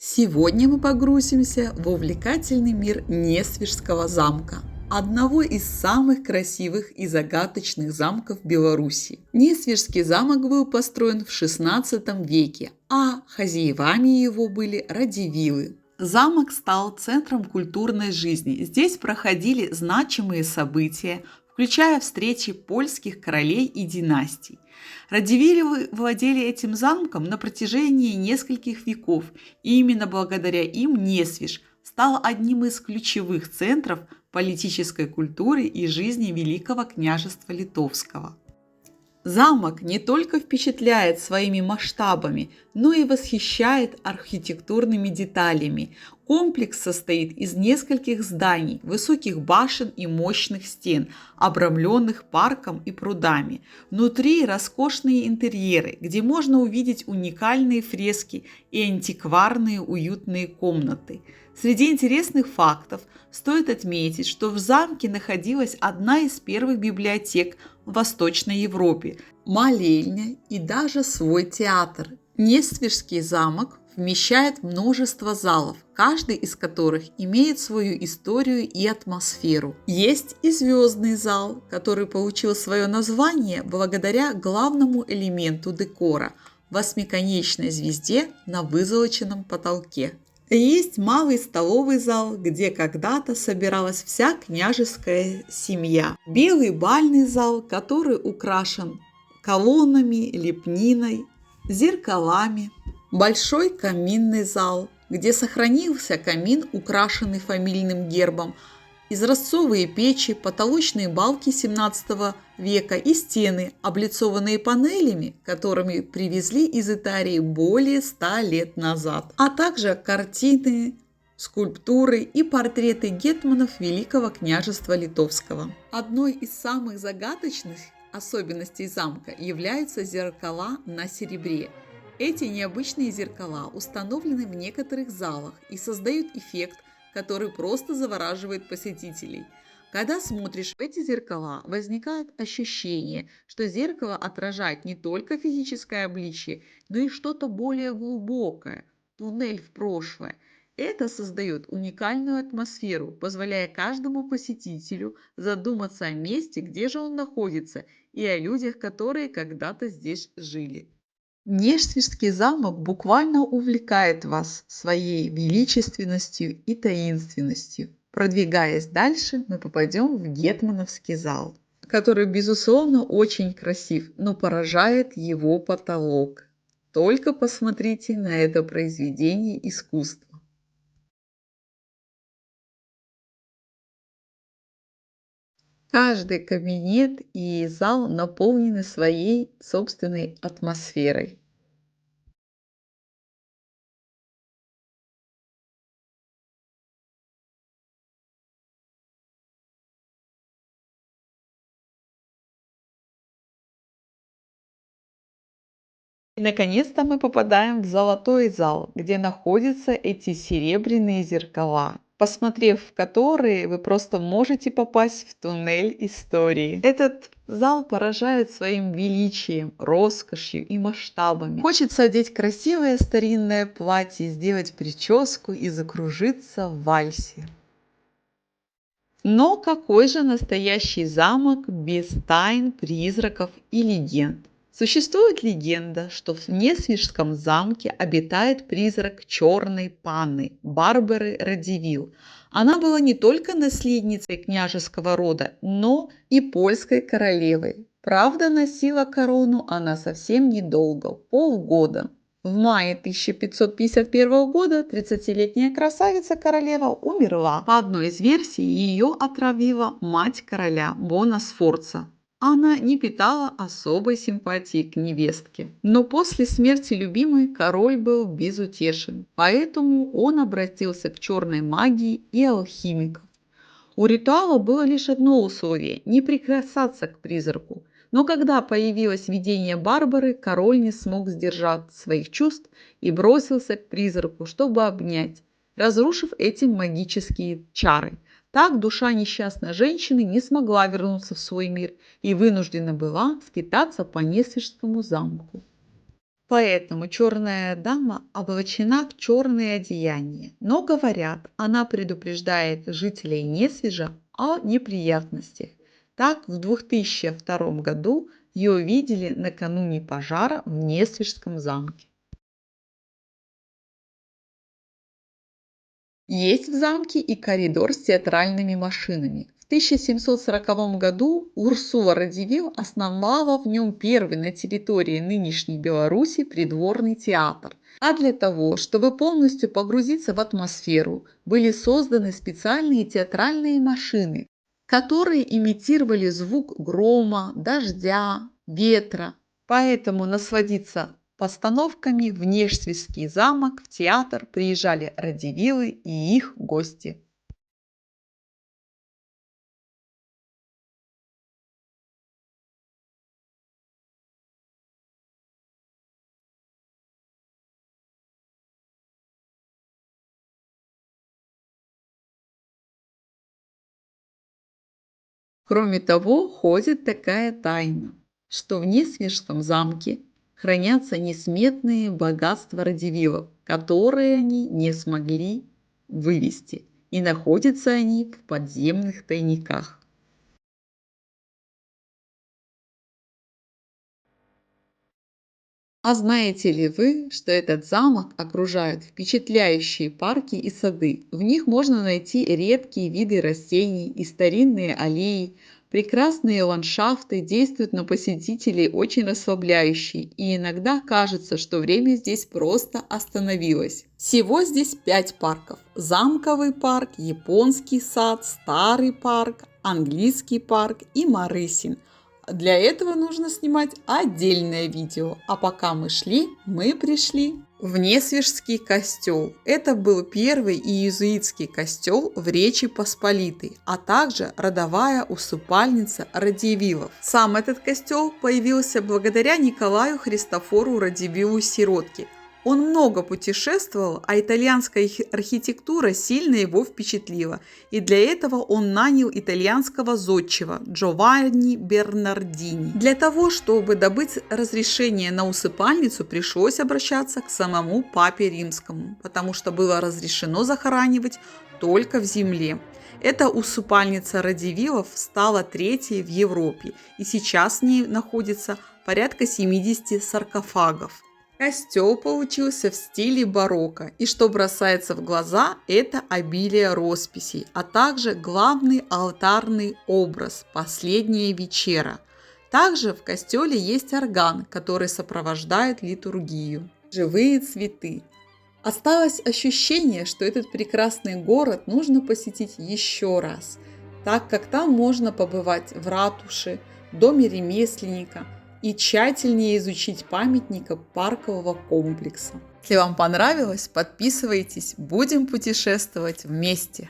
Сегодня мы погрузимся в увлекательный мир Несвижского замка, одного из самых красивых и загадочных замков Беларуси. Несвижский замок был построен в XVI веке, а хозяевами его были радивилы. Замок стал центром культурной жизни. Здесь проходили значимые события, включая встречи польских королей и династий. Радивилы владели этим замком на протяжении нескольких веков, и именно благодаря им Несвиж стал одним из ключевых центров политической культуры и жизни Великого княжества Литовского. Замок не только впечатляет своими масштабами, но и восхищает архитектурными деталями. Комплекс состоит из нескольких зданий, высоких башен и мощных стен, обрамленных парком и прудами. Внутри роскошные интерьеры, где можно увидеть уникальные фрески и антикварные уютные комнаты. Среди интересных фактов стоит отметить, что в замке находилась одна из первых библиотек в Восточной Европе, молельня и даже свой театр. Несвижский замок вмещает множество залов, каждый из которых имеет свою историю и атмосферу. Есть и звездный зал, который получил свое название благодаря главному элементу декора – восьмиконечной звезде на вызолоченном потолке. Есть малый столовый зал, где когда-то собиралась вся княжеская семья. Белый бальный зал, который украшен колоннами, лепниной, зеркалами. Большой каминный зал, где сохранился камин, украшенный фамильным гербом, изразцовые печи, потолочные балки XVII века и стены, облицованные панелями, которыми привезли из Италии более 100 лет назад, а также картины, скульптуры и портреты гетманов Великого княжества Литовского. Одной из самых загадочных особенностей замка являются зеркала на серебре. Эти необычные зеркала установлены в некоторых залах и создают эффект, который просто завораживает посетителей. Когда смотришь в эти зеркала, возникает ощущение, что зеркало отражает не только физическое обличие, но и что-то более глубокое, туннель в прошлое. Это создает уникальную атмосферу, позволяя каждому посетителю задуматься о месте, где же он находится, и о людях, которые когда-то здесь жили. Несвижский замок буквально увлекает вас своей величественностью и таинственностью. Продвигаясь дальше, мы попадем в Гетмановский зал, который, безусловно, очень красив, но поражает его потолок. Только посмотрите на это произведение искусства. Каждый кабинет и зал наполнены своей собственной атмосферой. И наконец-то мы попадаем в золотой зал, где находятся эти серебряные зеркала, посмотрев в которые, вы просто можете попасть в туннель истории. Этот зал поражает своим величием, роскошью и масштабами. Хочется одеть красивое старинное платье, сделать прическу и закружиться в вальсе. Но какой же настоящий замок без тайн, призраков и легенд? Существует легенда, что в Несвижском замке обитает призрак черной панны Барбары Радивил. Она была не только наследницей княжеского рода, но и польской королевой. Правда, носила корону она совсем недолго, полгода. В мае 1551 года 30-летняя красавица-королева умерла. По одной из версий, ее отравила мать короля Бона Сфорца. Она не питала особой симпатии к невестке. Но после смерти любимой король был безутешен, поэтому он обратился к черной магии и алхимикам. У ритуала было лишь одно условие – не прикасаться к призраку. Но когда появилось видение Барбары, король не смог сдержать своих чувств и бросился к призраку, чтобы обнять, разрушив этим магические чары. Так душа несчастной женщины не смогла вернуться в свой мир и вынуждена была скитаться по Несвижскому замку. Поэтому черная дама облачена в черные одеяния. Но говорят, она предупреждает жителей Несвежа о неприятностях. Так, в 2002 году ее увидели накануне пожара в Несвежском замке. Есть в замке и коридор с театральными машинами. В 1740 году Урсула Радзивилл основала в нем первый на территории нынешней Беларуси придворный театр. А для того, чтобы полностью погрузиться в атмосферу, были созданы специальные театральные машины, которые имитировали звук грома, дождя, ветра. Поэтому насладиться постановками в Нежсвежский замок в театр приезжали Радзивиллы и их гости. Кроме того, ходит такая тайна, что в Несвежском замке хранятся несметные богатства Радзивиллов, которые они не смогли вывести, и находятся они в подземных тайниках. А знаете ли вы, что этот замок окружают впечатляющие парки и сады? В них можно найти редкие виды растений и старинные аллеи. Прекрасные ландшафты действуют на посетителей очень расслабляющие, и иногда кажется, что время здесь просто остановилось. Всего здесь 5 парков. Замковый парк, японский сад, старый парк, английский парк и Марысин. Для этого нужно снимать отдельное видео. А пока мы пришли в Несвежский костел. Это был первый иезуитский костел в Речи Посполитой, а также родовая усыпальница Радзивиллов. Сам этот костел появился благодаря Николаю Христофору Радзивиллу Сиротке. Он много путешествовал, а итальянская архитектура сильно его впечатлила, и для этого он нанял итальянского зодчего Джованни Бернардини. Для того, чтобы добыть разрешение на усыпальницу, пришлось обращаться к самому Папе Римскому, потому что было разрешено захоранивать только в земле. Эта усыпальница Радзивиллов стала третьей в Европе, и сейчас в ней находится порядка 70 саркофагов. Костел получился в стиле барокко, и что бросается в глаза, это обилие росписей, а также главный алтарный образ «Последняя вечера». Также в костеле есть орган, который сопровождает литургию. Живые цветы. Осталось ощущение, что этот прекрасный город нужно посетить еще раз, так как там можно побывать в ратуше, доме ремесленника и тщательнее изучить памятника паркового комплекса. Если вам понравилось, подписывайтесь, будем путешествовать вместе.